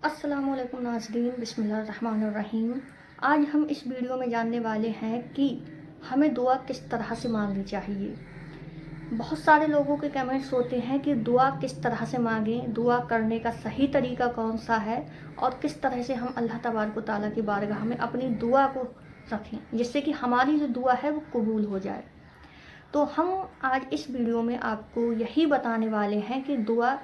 السلام علیکم ناظرین، بسم اللہ الرحمن الرحیم۔ آج ہم اس ویڈیو میں جاننے والے ہیں کہ ہمیں دعا کس طرح سے مانگنی چاہیے۔ بہت سارے لوگوں کے کمنٹس ہوتے ہیں کہ دعا کس طرح سے مانگیں، دعا کرنے کا صحیح طریقہ کون سا ہے اور کس طرح سے ہم اللہ تبارک و تعالیٰ کی بارگاہ میں اپنی دعا کو رکھیں جس سے کہ ہماری جو دعا ہے وہ قبول ہو جائے۔ تو ہم آج اس ویڈیو میں آپ کو یہی بتانے والے ہیں کہ دعا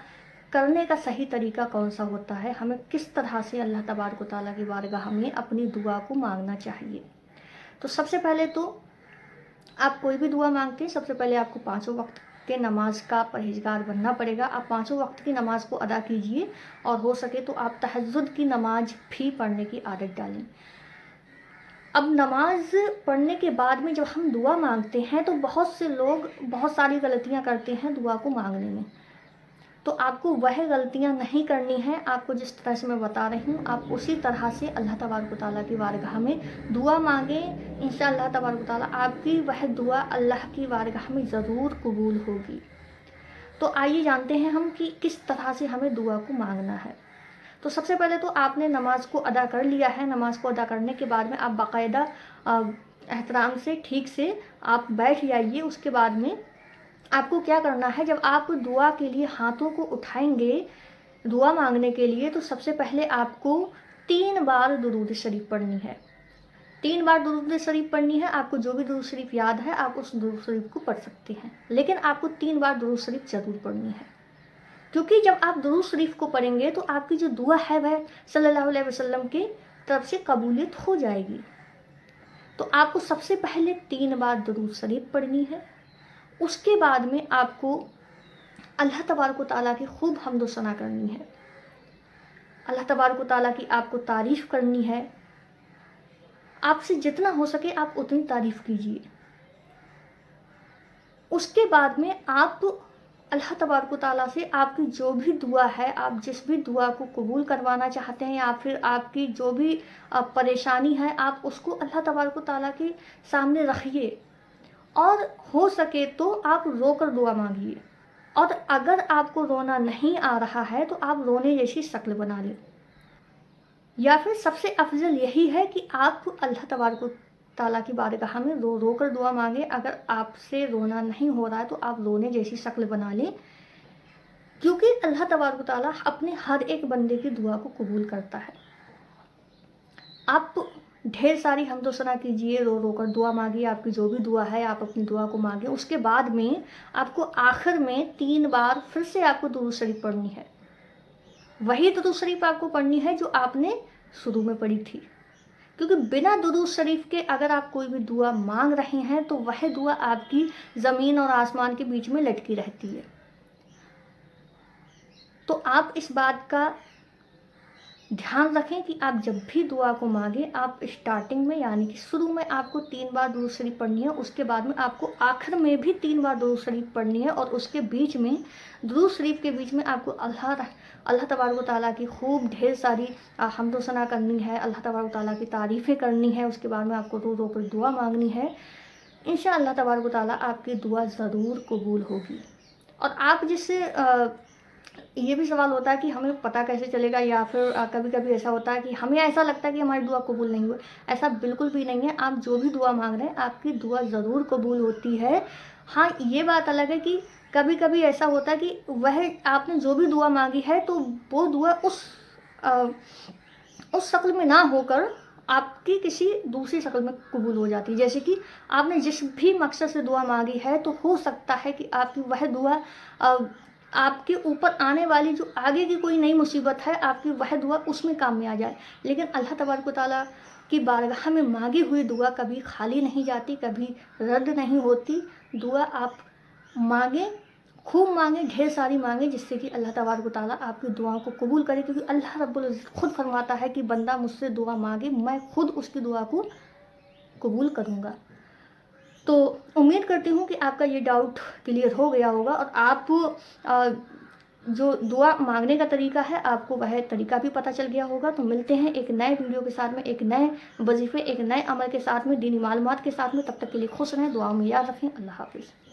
کرنے کا صحیح طریقہ کون سا ہوتا ہے، ہمیں کس طرح سے اللہ تبارک و تعالیٰ کی بارگاہ میں اپنی دعا کو مانگنا چاہیے۔ تو سب سے پہلے تو آپ کوئی بھی دعا مانگتے ہیں، سب سے پہلے آپ کو 5 وقت کے نماز کا پرہیزگار بننا پڑے گا۔ آپ 5 وقت کی نماز کو ادا کیجئے اور ہو سکے تو آپ تہجد کی نماز بھی پڑھنے کی عادت ڈالیں۔ اب نماز پڑھنے کے بعد میں جب ہم دعا مانگتے ہیں تو بہت سے لوگ بہت ساری غلطیاں کرتے ہیں دعا کو مانگنے میں، تو آپ کو وہ غلطیاں نہیں کرنی ہیں۔ آپ کو جس طرح سے میں بتا رہی ہوں آپ اسی طرح سے اللہ تبارک و تعالیٰ کی بارگاہ میں دعا مانگیں، انشاءاللہ تبارک و تعالیٰ آپ کی وہ دعا اللہ کی بارگاہ میں ضرور قبول ہوگی۔ تو آئیے جانتے ہیں ہم کہ کس طرح سے ہمیں دعا کو مانگنا ہے۔ تو سب سے پہلے تو آپ نے نماز کو ادا کر لیا ہے۔ نماز کو ادا کرنے کے بعد میں آپ باقاعدہ احترام سے ٹھیک سے آپ بیٹھ جائیے۔ اس کے بعد میں آپ کو کیا کرنا ہے، جب آپ دعا کے لیے ہاتھوں کو اٹھائیں گے دعا مانگنے کے لیے، تو سب سے پہلے آپ کو 3 بار درود شریف پڑھنی ہے۔ 3 بار درود شریف پڑھنی ہے۔ آپ کو جو بھی درود شریف یاد ہے آپ اس درود شریف کو پڑھ سکتے ہیں، لیکن آپ کو 3 بار درود شریف ضرور پڑھنی ہے، کیونکہ جب آپ درود شریف کو پڑھیں گے تو آپ کی جو دعا ہے وہ صلی اللہ علیہ وسلم کی طرف سے قبولیت ہو جائے گی۔ تو آپ کو سب سے پہلے 3 بار درود شریف پڑھنی ہے۔ اس کے بعد میں آپ کو اللہ تبارک و تعالیٰ کی خوب حمد و ثنا کرنی ہے۔ اللہ تبارک و تعالیٰ کی آپ کو تعریف کرنی ہے۔ آپ سے جتنا ہو سکے آپ اتنی تعریف کیجیے۔ اس کے بعد میں آپ اللہ تبارک و تعالیٰ سے آپ کی جو بھی دعا ہے، آپ جس بھی دعا کو قبول کروانا چاہتے ہیں یا پھر آپ کی جو بھی پریشانی ہے، آپ اس کو اللہ تبارک و تعالیٰ کے سامنے رکھیے اور ہو سکے تو آپ رو کر دعا مانگیے، اور اگر آپ کو رونا نہیں آ رہا ہے تو آپ رونے جیسی شکل بنا لیں، یا پھر سب سے افضل یہی ہے کہ آپ اللہ تبارک و تعالیٰ کی بارگاہ میں رو رو کر دعا مانگیں۔ اگر آپ سے رونا نہیں ہو رہا ہے تو آپ رونے جیسی شکل بنا لیں، کیونکہ اللہ تبارک و تعالیٰ اپنے ہر ایک بندے کی دعا کو قبول کرتا ہے۔ آپ ڈھیر ساری حمد و ثنا کیجیے، رو رو کر دعا مانگیے، آپ کی جو بھی دعا ہے آپ اپنی دعا کو مانگیں۔ اس کے بعد میں آپ کو آخر میں 3 بار پھر سے آپ کو درود شریف پڑھنی ہے۔ وہی درود شریف آپ کو پڑھنی ہے جو آپ نے شروع میں پڑھی تھی، کیونکہ بنا درود شریف کے اگر آپ کوئی بھی دعا مانگ رہے ہیں تو وہ دعا آپ کی زمین اور آسمان کے بیچ میں لٹکی رہتی ہے۔ تو آپ اس بات کا دھیان رکھیں کہ آپ جب بھی دعا کو مانگیں آپ اسٹارٹنگ میں یعنی کہ شروع میں آپ کو 3 بار درود شریف پڑھنی ہے، اس کے بعد میں آپ کو آخر میں بھی 3 بار درود شریف پڑھنی ہے، اور اس کے بیچ میں درود شریف کے بیچ میں آپ کو اللہ تبارک و تعالیٰ کی خوب ڈھیر ساری حمد و ثنا کرنی ہے، اللہ تبارک و تعالیٰ کی تعریفیں کرنی ہے۔ اس کے بعد میں آپ کو رو رو کر دعا مانگنی ہے۔ انشاءاللہ تبارک و تعالیٰ آپ کی دعا ضرور قبول ہوگی۔ اور آپ جس سے یہ بھی سوال ہوتا ہے کہ ہمیں پتہ کیسے چلے گا، یا پھر کبھی کبھی ایسا ہوتا ہے کہ ہمیں ایسا لگتا ہے کہ ہماری دعا قبول نہیں ہوئی، ایسا بالکل بھی نہیں ہے۔ آپ جو بھی دعا مانگ رہے ہیں آپ کی دعا ضرور قبول ہوتی ہے۔ ہاں یہ بات الگ ہے کہ کبھی کبھی ایسا ہوتا ہے کہ وہ آپ نے جو بھی دعا مانگی ہے تو وہ دعا اس شکل میں نہ ہو کر آپ کی کسی دوسری شکل میں قبول ہو جاتی ہے۔ جیسے کہ آپ نے جس بھی مقصد سے دعا مانگی ہے تو ہو سکتا ہے کہ آپ کی وہ دعا آپ کے اوپر آنے والی جو آگے کی کوئی نئی مصیبت ہے آپ کی وہ دعا اس میں کام میں آ جائے، لیکن اللہ تبارک و تعالیٰ کی بارگاہ میں مانگی ہوئی دعا کبھی خالی نہیں جاتی، کبھی رد نہیں ہوتی۔ دعا آپ مانگیں، خوب مانگیں، ڈھیر ساری مانگیں، جس سے کہ اللہ تبارک و تعالیٰ آپ کی دعاؤں کو قبول کرے، کیونکہ اللہ رب العزت خود فرماتا ہے کہ بندہ مجھ سے دعا مانگے میں خود اس کی دعا کو قبول کروں گا۔ تو امید کرتی ہوں کہ آپ کا یہ ڈاؤٹ کلیئر ہو گیا ہوگا، اور آپ جو دعا مانگنے کا طریقہ ہے آپ کو وہ طریقہ بھی پتہ چل گیا ہوگا۔ تو ملتے ہیں ایک نئے ویڈیو کے ساتھ میں، ایک نئے وظیفے، ایک نئے عمل کے ساتھ میں، دینی معلومات کے ساتھ میں۔ تب تک کے لیے خوش رہیں، دعاؤں میں یاد رکھیں۔ اللہ حافظ۔